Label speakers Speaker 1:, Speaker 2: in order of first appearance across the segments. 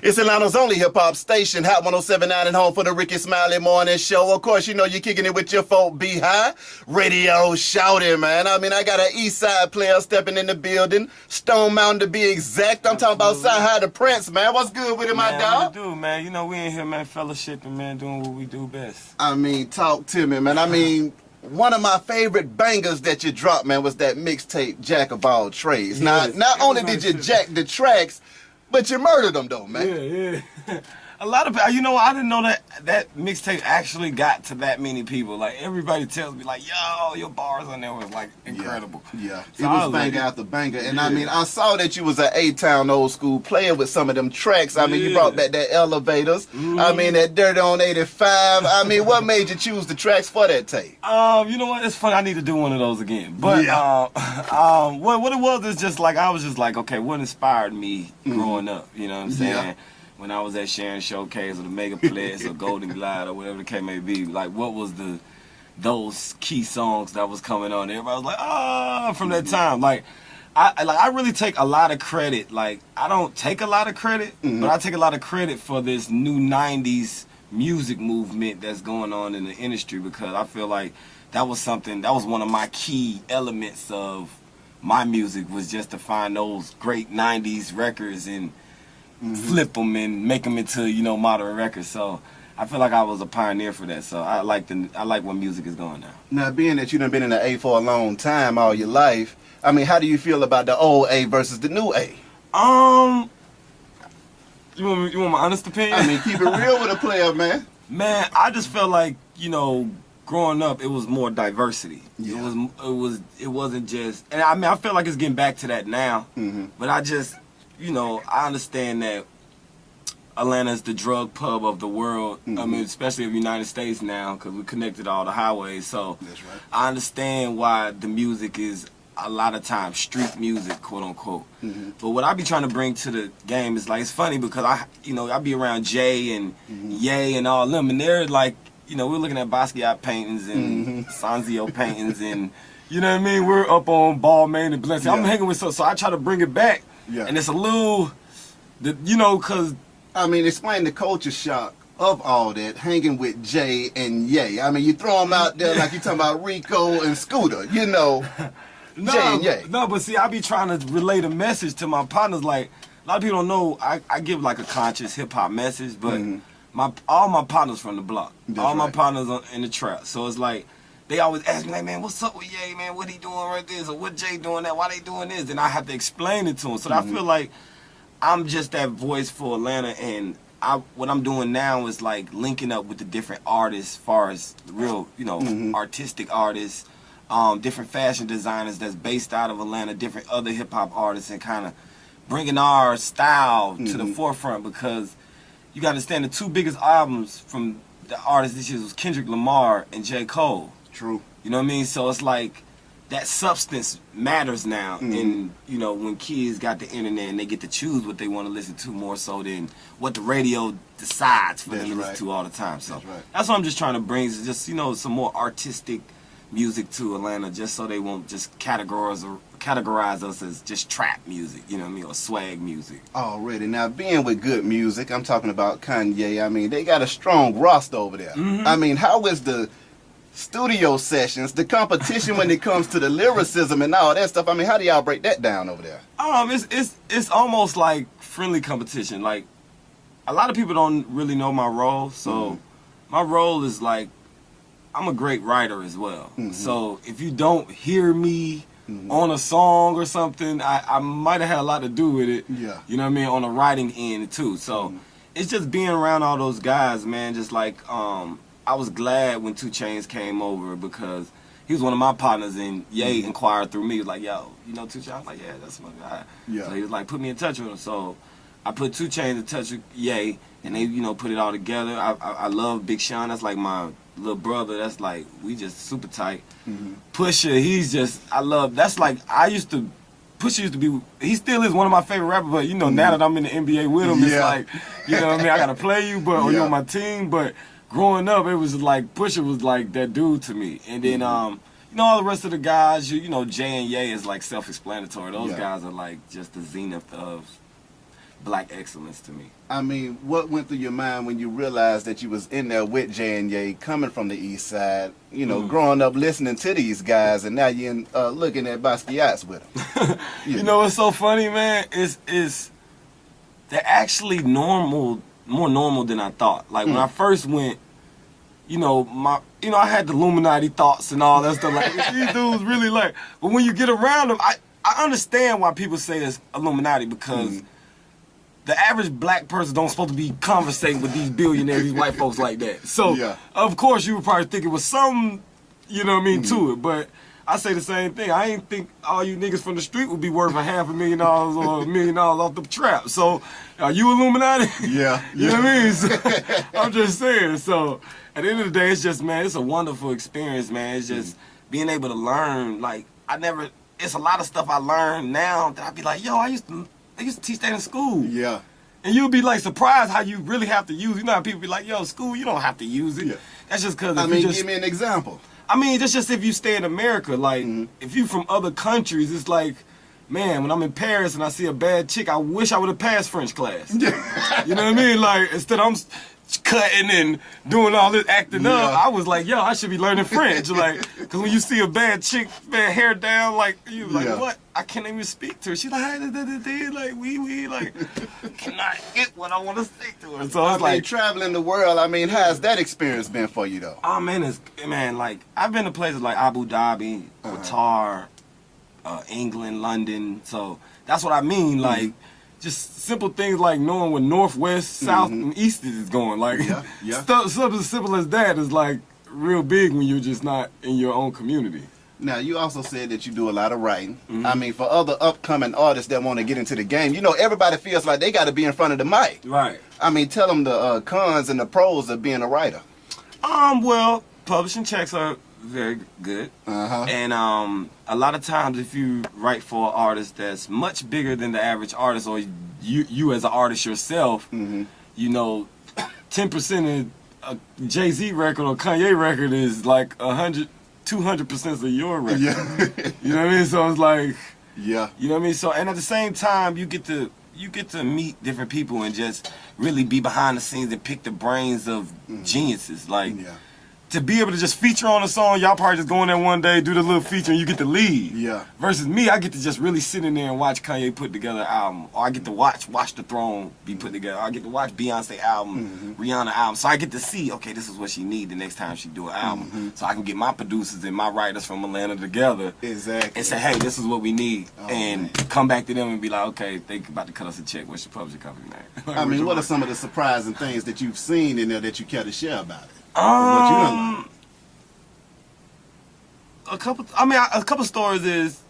Speaker 1: It's Atlanta's only hip-hop station, Hot 107.9 and home for the Ricky Smiley Morning Show. Of course, you know you're kicking it with your folk Beehive. Radio shouting, man. I mean, I got an East Side player stepping in the building. Stone Mountain to be exact. I'm talking about Cyhi the Prince, man. What's good with it, my dog?
Speaker 2: What you do, man? You know, we in here, man, fellowshipping, man, doing what we do best.
Speaker 1: I mean, talk to me, man. I mean, one of my favorite bangers that you dropped, man, was that mixtape, Jack of All Trades. Now, not only did you jack the tracks, but you murdered them, though, man.
Speaker 2: Yeah. A lot of people, you know, I didn't know that mixtape actually got to that many people. Like, everybody tells me, like, yo, your bars on there was, like, incredible.
Speaker 1: Yeah.
Speaker 2: So
Speaker 1: it was banger after banger. And, I mean, I saw that you was an A-Town old school player with some of them tracks. I mean, you brought back that Elevators. I mean, that Dirty on 85. I mean, what made you choose the tracks for that tape?
Speaker 2: You know what? It's funny. I need to do one of those again. But what it was is just like, I was just like, okay, what inspired me growing up? You know what I'm saying?
Speaker 1: Yeah.
Speaker 2: When I was at Sharon Showcase or the Megaplex or Golden Glide or whatever the case may be, like what was those key songs that was coming on? Everybody was like, from that time. Like I really take a lot of credit. Like I don't take a lot of credit, but I take a lot of credit for this new '90s music movement that's going on in the industry, because I feel like that was one of my key elements of my music, was just to find those great '90s records and flip them and make them into, you know, modern records. So I feel like I was a pioneer for that. So I like where music is going now.
Speaker 1: Now, being that you done been in the A for a long time, all your life, I mean, how do you feel about the old A versus the new A?
Speaker 2: You want my honest opinion?
Speaker 1: I mean, keep it real with a player, man.
Speaker 2: Man, I just felt like, you know, growing up, it was more diversity.
Speaker 1: Yeah.
Speaker 2: It wasn't just, and I mean, I feel like it's getting back to that now. But I just, you know, I understand that Atlanta's the drug pub of the world. I mean, especially of the United States now, because we connected all the highways. So
Speaker 1: That's right.
Speaker 2: I understand why the music is a lot of times street music, quote unquote. But what I be trying to bring to the game is like, it's funny because I be around Jay and Ye and all them, and they're like, you know, we're looking at Basquiat paintings and Sanzio paintings, and you know what I mean. We're up on Balmain and Balenciaga. I'm hanging with so I try to bring it back. Yeah. And it's a little, you know, because...
Speaker 1: I mean, explain the culture shock of all that, hanging with Jay and Ye. I mean, you throw them out there like you talking about Rico and Scooter, you know, Jay and Ye.
Speaker 2: No, but see, I be trying to relay a message to my partners. Like, a lot of people don't know, I give like a conscious hip-hop message, but all my partners from the block. My partners in the trap. So it's like, they always ask me, like, man, what's up with Ye, man? What he doing right there? Or what Jay doing that? Why they doing this? And I have to explain it to him. So I feel like I'm just that voice for Atlanta. And what I'm doing now is, like, linking up with the different artists, as far as real, you know, artistic artists, different fashion designers that's based out of Atlanta, different other hip-hop artists, and kind of bringing our style to the forefront. Because you got to understand, the two biggest albums from the artists this year was Kendrick Lamar and J. Cole.
Speaker 1: True.
Speaker 2: You know what I mean? So it's like that substance matters now. And, you know, when kids got the internet and they get to choose what they want to listen to more so than what the radio decides for them to listen to all the time. So that's what I'm just trying to bring, is just, you know, some more artistic music to Atlanta, just so they won't just categorize us as just trap music, you know what I mean, or swag music.
Speaker 1: Already. Now, being with good music, I'm talking about Kanye. I mean, they got a strong roster over there. I mean, how is the studio sessions, the competition when it comes to the lyricism and all that stuff? I mean, how do y'all break that down over there?
Speaker 2: It's almost like friendly competition. Like, a lot of people don't really know my role, so my role is like, I'm a great writer as well. So if you don't hear me on a song or something, I might have had a lot to do with it. Yeah. You know what I mean? On the writing end too. So it's just being around all those guys, man. Just like, I was glad when 2 Chainz came over, because he was one of my partners, and Ye inquired through me. He was like, yo, you know 2 Chainz? I was like, yeah, that's my guy. Yeah. So he was like, put me in touch with him. So I put 2 Chainz in touch with Ye, and they, you know, put it all together. I love Big Sean. That's like my little brother. That's like, we just super tight. Pusha, he's just, that's like, Pusha used to be, he still is one of my favorite rappers, but, you know, now that I'm in the NBA with him, it's like, you know what I mean, I got to play you, but, or you're on my team, but growing up, it was like, Pusha was like that dude to me. And then, you know, all the rest of the guys, you know, Jay and Ye is like self-explanatory. Those guys are like just the zenith of black excellence to me.
Speaker 1: I mean, what went through your mind when you realized that you was in there with Jay and Ye, coming from the East Side, you know, growing up listening to these guys, and now you're looking at Basquiat's with them?
Speaker 2: You know what's so funny, man? Is they're actually more normal than I thought. Like when I first went, you know, I had the Illuminati thoughts and all that stuff. Like these dudes really like, but when you get around them, I understand why people say it's Illuminati, because the average black person don't supposed to be conversating with these billionaires, these white folks like that. So of course you would probably think it was some, you know what I mean, to it. But I say the same thing. I ain't think all you niggas from the street would be worth $500,000 or $1 million off the trap. So are you Illuminati?
Speaker 1: Yeah.
Speaker 2: You know what I mean? So, I'm just saying. So at the end of the day, it's just, man, it's a wonderful experience, man. It's just being able to learn. Like it's a lot of stuff I learned now that I'd be like, yo, I used to teach that in school. Yeah. And you'll be like surprised how you really have to use it. You know how people be like, yo, school, you don't have to use it. Yeah. That's just because
Speaker 1: give me an example.
Speaker 2: I mean, that's just if you stay in America. Like, if you from other countries, it's like, man, when I'm in Paris and I see a bad chick, I wish I would have passed French class. You know what I mean? Like, instead I'm cutting and doing all this acting up, I was like, yo, I should be learning French. Like, because when you see a bad chick, bad hair down, like, you like, what? I can't even speak to her. She's like, like, we, like, cannot get what I want to say to her. So it's like
Speaker 1: traveling the world. I mean, how's that experience been for you though?
Speaker 2: Oh man, like I've been to places like Abu Dhabi, Qatar, England, London. So that's what I mean. Like, just simple things like knowing where northwest, south, and east is going. Like, stuff as simple as that is like real big when you're just not in your own community.
Speaker 1: Now, you also said that you do a lot of writing. I mean, for other upcoming artists that want to get into the game, you know, everybody feels like they got to be in front of the mic.
Speaker 2: Right.
Speaker 1: I mean, tell them the cons and the pros of being a writer.
Speaker 2: Well, publishing checks are very good. And a lot of times if you write for an artist that's much bigger than the average artist, or you as an artist yourself, you know, 10% of a Jay Z record or Kanye record is like 200% of your record. You know what I mean? So it's like, you know what I mean? So, and at the same time, you get to meet different people and just really be behind the scenes and pick the brains of geniuses. Like, to be able to just feature on a song, y'all probably just go in there one day, do the little feature, and you get to lead. Versus me, I get to just really sit in there and watch Kanye put together an album. Or I get to watch the Throne be put together. Or I get to watch Beyonce album, Rihanna album. So I get to see, okay, this is what she need the next time she do an album. So I can get my producers and my writers from Atlanta together. And say, hey, this is what we need. Come back to them and be like, okay, they about to cut us a check. What's your publishing company name?
Speaker 1: Like, I mean, what are some of the surprising things that you've seen in there that you care to share about it?
Speaker 2: A couple stories is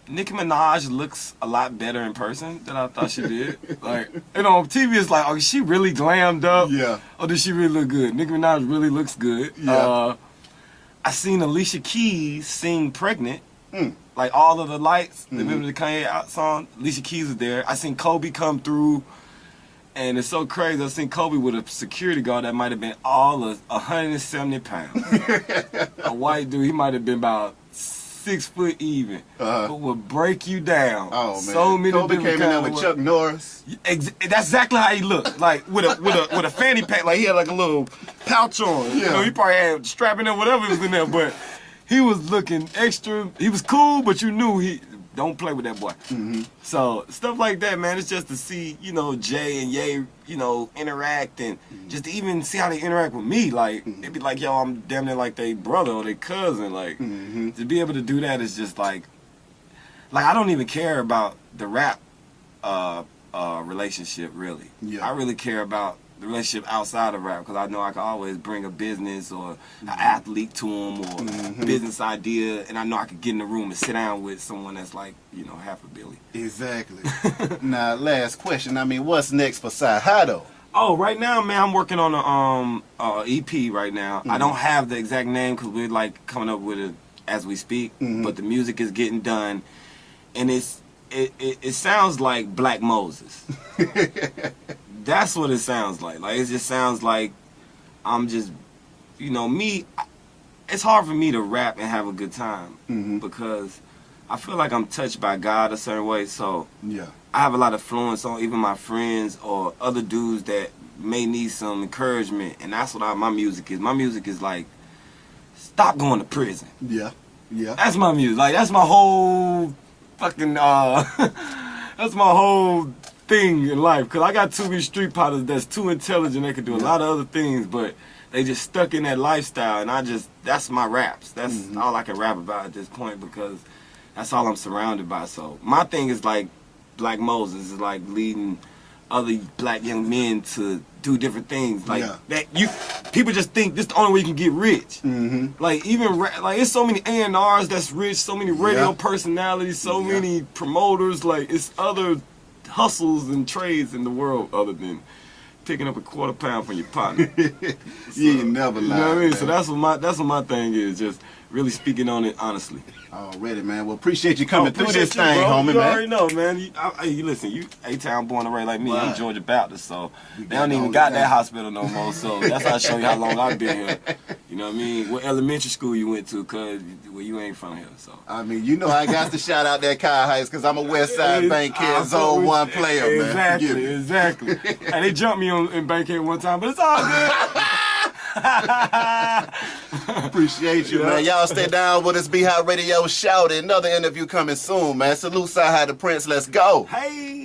Speaker 2: Nicki Minaj looks a lot better in person than I thought she did. Like, you know, on TV it's like, oh, is she really glammed up? Or does she really look good? Nicki Minaj really looks good. I seen Alicia Keys sing Pregnant. Like all of the lights, remember the Kanye song? Alicia Keys is there. I seen Kobe come through. And it's so crazy. I seen Kobe with a security guard that might have been all of 170 pounds. A white dude, he might have been about 6 foot even, but would break you down. Oh man! So many
Speaker 1: Kobe came in there with Chuck Norris.
Speaker 2: That's exactly how he looked. Like with a fanny pack. Like he had like a little pouch on. You know, he probably had strapping in whatever was in there, but he was looking extra. He was cool, but you knew he. Don't play with that boy. So stuff like that, man. It's just to see, you know, Jay and Ye, you know, interact and just to even see how they interact with me. Like they'd be like, yo, I'm damn near like they brother or they cousin. Like to be able to do that is just like I don't even care about the rap relationship really. I really care about the relationship outside of rap, because I know I can always bring a business or an athlete to them or business idea, and I know I could get in the room and sit down with someone that's like, you know, half a Billy.
Speaker 1: Exactly. Now, last question. I mean, what's next for Cyhi though?
Speaker 2: Oh, right now, man, I'm working on a EP right now. I don't have the exact name because we're like coming up with it as we speak, but the music is getting done, and it sounds like Black Moses. That's what it sounds like. Like, it just sounds like I'm just, you know, me. It's hard for me to rap and have a good time because I feel like I'm touched by God a certain way, so
Speaker 1: Yeah.
Speaker 2: I have a lot of influence on even my friends or other dudes that may need some encouragement, and that's what my music is. My music is like, stop going to prison.
Speaker 1: Yeah. Yeah.
Speaker 2: That's my music. Like, that's my whole fucking, that's my whole thing in life. Because I got too many street partners that's too intelligent. They can do a lot of other things, but they just stuck in that lifestyle. And that's my raps. That's all I can rap about at this point, because that's all I'm surrounded by. So my thing is like Black Moses, is like leading other black young men to do different things. Like people just think this is the only way you can get rich. Like even like it's so many A&Rs that's rich, so many radio personalities, so many promoters. Like it's other hustles and trades in the world other than picking up a quarter pound from your partner.
Speaker 1: You ain't never lied.
Speaker 2: You know what I mean?
Speaker 1: Man.
Speaker 2: So that's what my thing is. Just really speaking on it honestly.
Speaker 1: Already, man. Well, appreciate you coming through
Speaker 2: Appreciate
Speaker 1: this
Speaker 2: you,
Speaker 1: thing,
Speaker 2: bro.
Speaker 1: homie,
Speaker 2: you
Speaker 1: man.
Speaker 2: already know, man. You listen, you A-Town born and raised like me.
Speaker 1: Right.
Speaker 2: I'm Georgia Baptist, so
Speaker 1: You
Speaker 2: they don't
Speaker 1: got
Speaker 2: even
Speaker 1: all
Speaker 2: got
Speaker 1: the
Speaker 2: that
Speaker 1: time.
Speaker 2: hospital no more. So that's how I show you how long I've been here. You know what I mean? What elementary school you went to, cause you ain't from here. So
Speaker 1: I mean, you know I got to shout out that Kai Heights because I'm a West Side Bankhead Zone 1 player, man.
Speaker 2: Exactly. And they jumped me in Bankhead one time, but it's all good.
Speaker 1: Appreciate you, man. Y'all stay down with us. Be High Radio Shouted. Another interview coming soon, man. Salute Cyhi the Prince. Let's go.
Speaker 2: Hey.